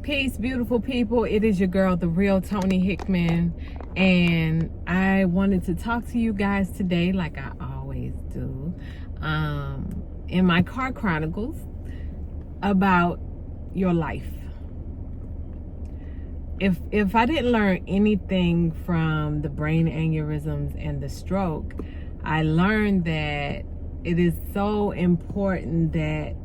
Peace, beautiful people. It is your girl, the real Tony Hickman, and I wanted to talk to you guys today, like I always do, in my car chronicles, about your life. If I didn't learn anything from the brain aneurysms and the stroke, I learned that it is so important that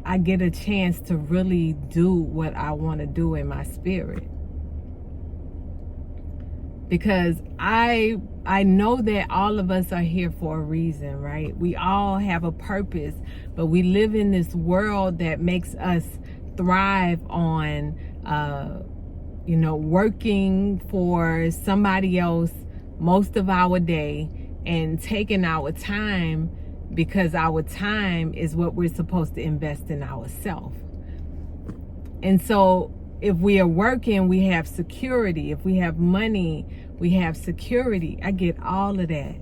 I get a chance to really do what I want to do in my spirit. Because I know that all of us are here for a reason, right? We all have a purpose, but we live in this world that makes us thrive on, working for somebody else most of our day and taking our time, because our time is what we're supposed to invest in ourselves. And so if we are working, we have security. If we have money, we have security. I get all of that.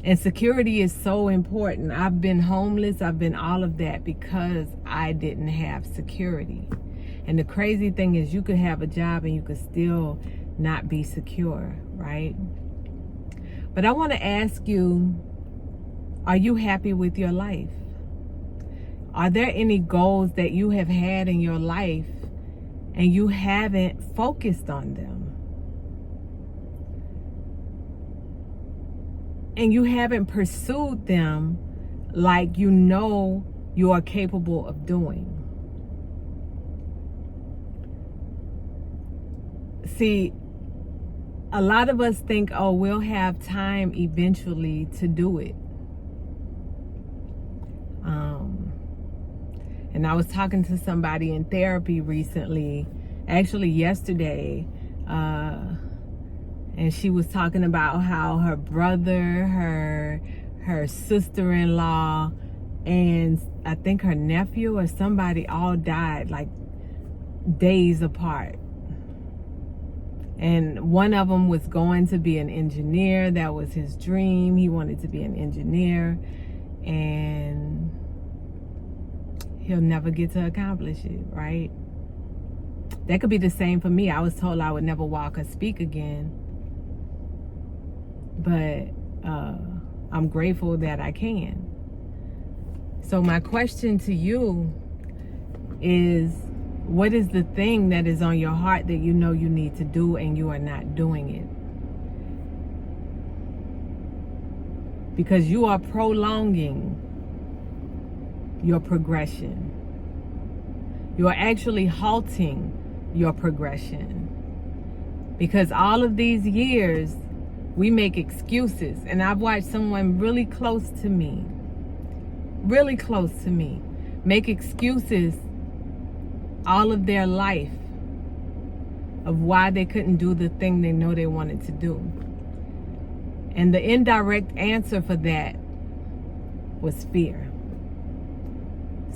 And security is so important. I've been homeless. I've been all of that because I didn't have security. And the crazy thing is, you could have a job and you could still not be secure, right? But I want to ask you, are you happy with your life? Are there any goals that you have had in your life and you haven't focused on them? And you haven't pursued them like you know you are capable of doing? See, a lot of us think, oh, we'll have time eventually to do it. And I was talking to somebody in therapy recently, actually yesterday, and she was talking about how her brother, her sister-in-law, and I think her nephew or somebody all died like days apart. And one of them was going to be an engineer. That was his dream. He wanted to be an engineer, and he'll never get to accomplish it, right? That could be the same for me. I was told I would never walk or speak again, but I'm grateful that I can. So my question to you is, what is the thing that is on your heart that you know you need to do and you are not doing it? Because you are prolonging your progression. You are actually halting your progression. Because all of these years, we make excuses. And I've watched someone really close to me, make excuses all of their life of why they couldn't do the thing they know they wanted to do. And the indirect answer for that was fear.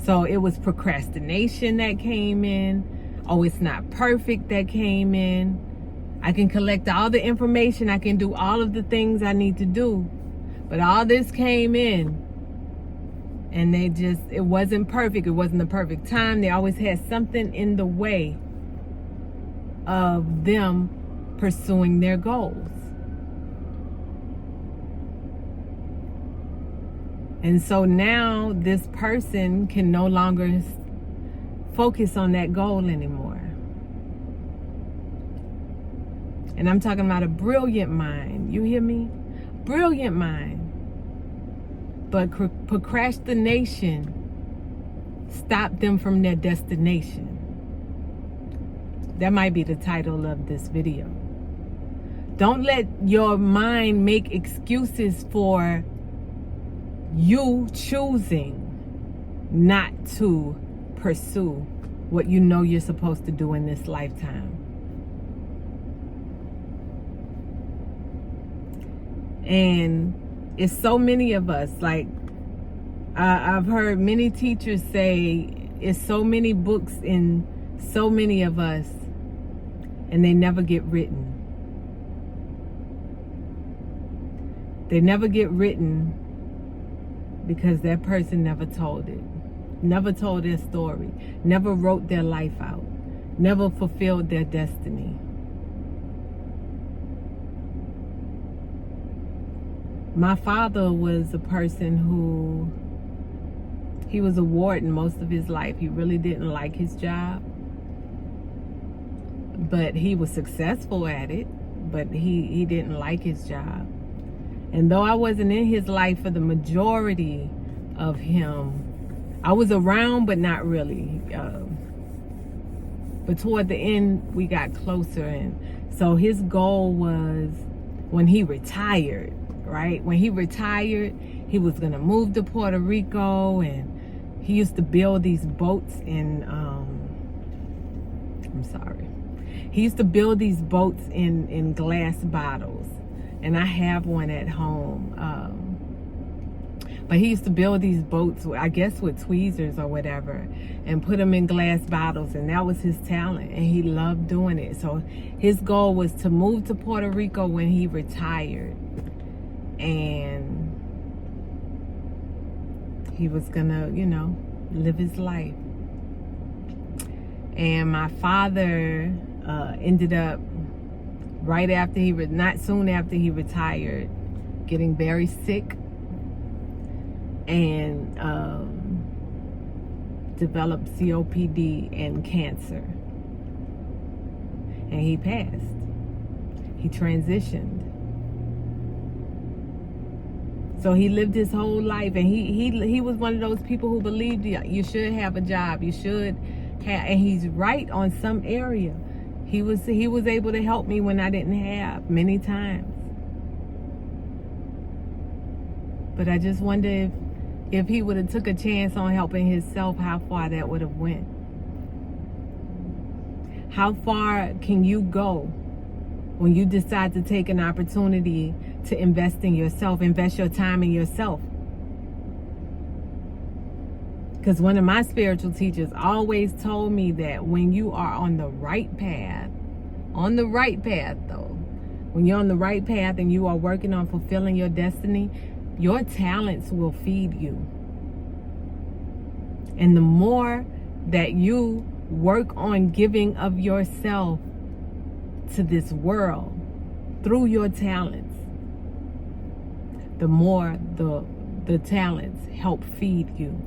So it was procrastination that came in. Oh, it's not perfect that came in. I can collect all the information. I can do all of the things I need to do. But all this came in, and it wasn't perfect. It wasn't the perfect time. They always had something in the way of them pursuing their goals. And so now this person can no longer focus on that goal anymore. And I'm talking about a brilliant mind. You hear me? Brilliant mind. But procrastination stopped them from their destination. That might be the title of this video. Don't let your mind make excuses for you choosing not to pursue what you know you're supposed to do in this lifetime. And it's so many of us, like I've heard many teachers say, it's so many books in so many of us, and they never get written. They never get written because that person never told it. never told their story, never wrote their life out, never fulfilled their destiny. My father was a person who, he was a warden most of his life. He really didn't like his job, but he was successful at it, but he didn't like his job. And though I wasn't in his life for the majority of him, I was around, but not really. But toward the end, we got closer. And so his goal was, when he retired, right? When he retired, he was going to move to Puerto Rico, and he used to build these boats in, he used to build these boats in glass bottles. And I have one at home. But he used to build these boats, I guess with tweezers or whatever, and put them in glass bottles. And that was his talent. And he loved doing it. So his goal was to move to Puerto Rico when he retired. And he was gonna, live his life. And my father ended up, not soon after he retired, getting very sick, and developed COPD and cancer. And he passed. He transitioned. So he lived his whole life, and he was one of those people who believed you should have a job, you should have, and he's right on some area. He was able to help me when I didn't have, many times. But I just wonder if he would have took a chance on helping himself, how far that would have went. How far can you go when you decide to take an opportunity to invest in yourself, invest your time in yourself? Because one of my spiritual teachers always told me that when you are on the right path though, when you're on the right path and you are working on fulfilling your destiny, your talents will feed you. And the more that you work on giving of yourself to this world through your talents, the more the talents help feed you.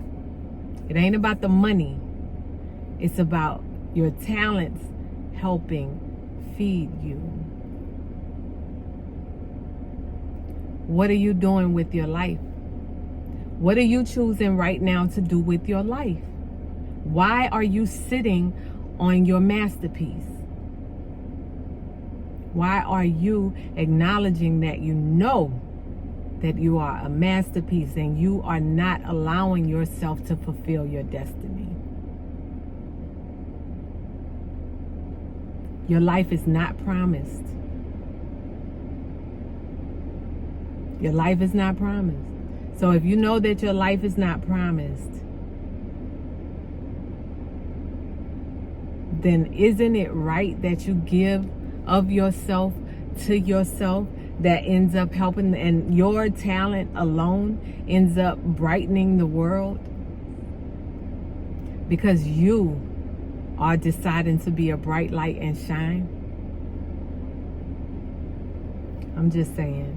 It ain't about the money. It's about your talents helping feed you. What are you doing with your life? What are you choosing right now to do with your life? Why are you sitting on your masterpiece? Why are you acknowledging that you know that you are a masterpiece and you are not allowing yourself to fulfill your destiny? Your life is not promised. Your life is not promised. So if you know that your life is not promised, then isn't it right that you give of yourself to yourself? That ends up helping, and your talent alone ends up brightening the world, because you are deciding to be a bright light and shine. I'm just saying.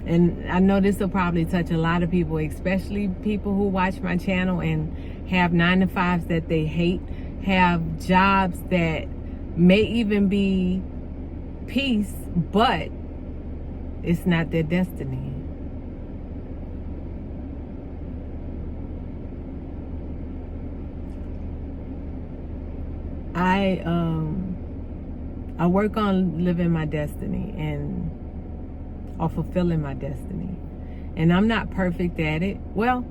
And I know this will probably touch a lot of people, especially people who watch my channel and have 9-to-5s that they hate, have jobs that may even be peace, but it's not their destiny. I work on living my destiny or fulfilling my destiny. And I'm not perfect at it. Well,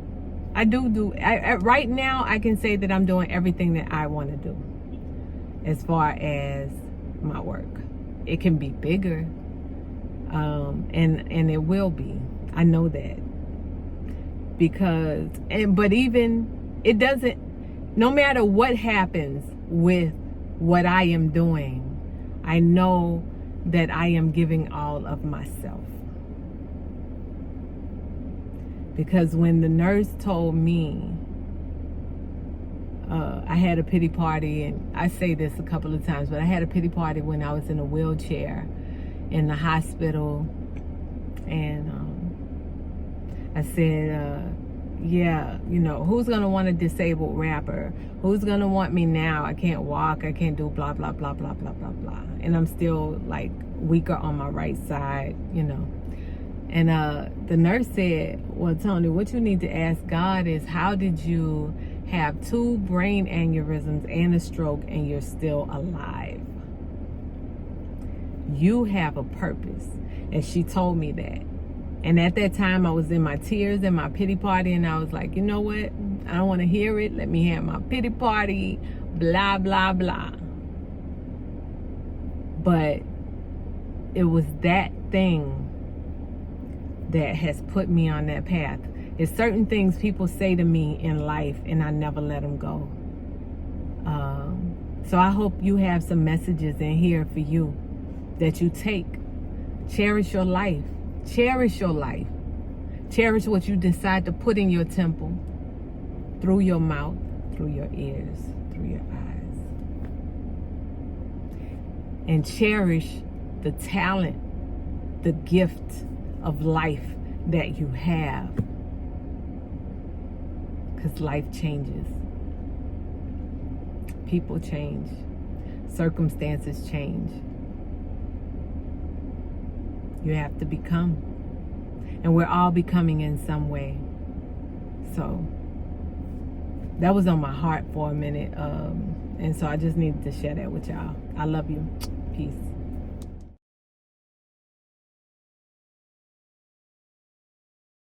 I do. Right now, I can say that I'm doing everything that I want to do as far as my work. It can be bigger. And it will be. I know that. But even, it doesn't, no matter what happens with what I am doing, I know that I am giving all of myself. Because when the nurse told me I had a pity party, and I say this a couple of times, but I had a pity party when I was in a wheelchair in the hospital, and I said, yeah, you know, who's gonna want a disabled rapper? Who's gonna want me now? I can't walk, I can't do blah, blah, blah, blah, blah, blah, blah. And I'm still like weaker on my right side, you know. And the nurse said, well, Tony, what you need to ask God is, how did you have 2 brain aneurysms and a stroke and you're still alive? You have a purpose. And she told me that. And at that time, I was in my tears and my pity party, and I was like, you know what? I don't want to hear it. Let me have my pity party, blah, blah, blah. But it was that thing that has put me on that path. There's certain things people say to me in life, and I never let them go. So I hope you have some messages in here for you that you take. Cherish your life. Cherish your life. Cherish what you decide to put in your temple, through your mouth, through your ears, through your eyes. And cherish the talent, the gift of life that you have. Because life changes. People change. Circumstances change. You have to become. And we're all becoming in some way. So that was on my heart for a minute. And so I just needed to share that with y'all. I love you. Peace.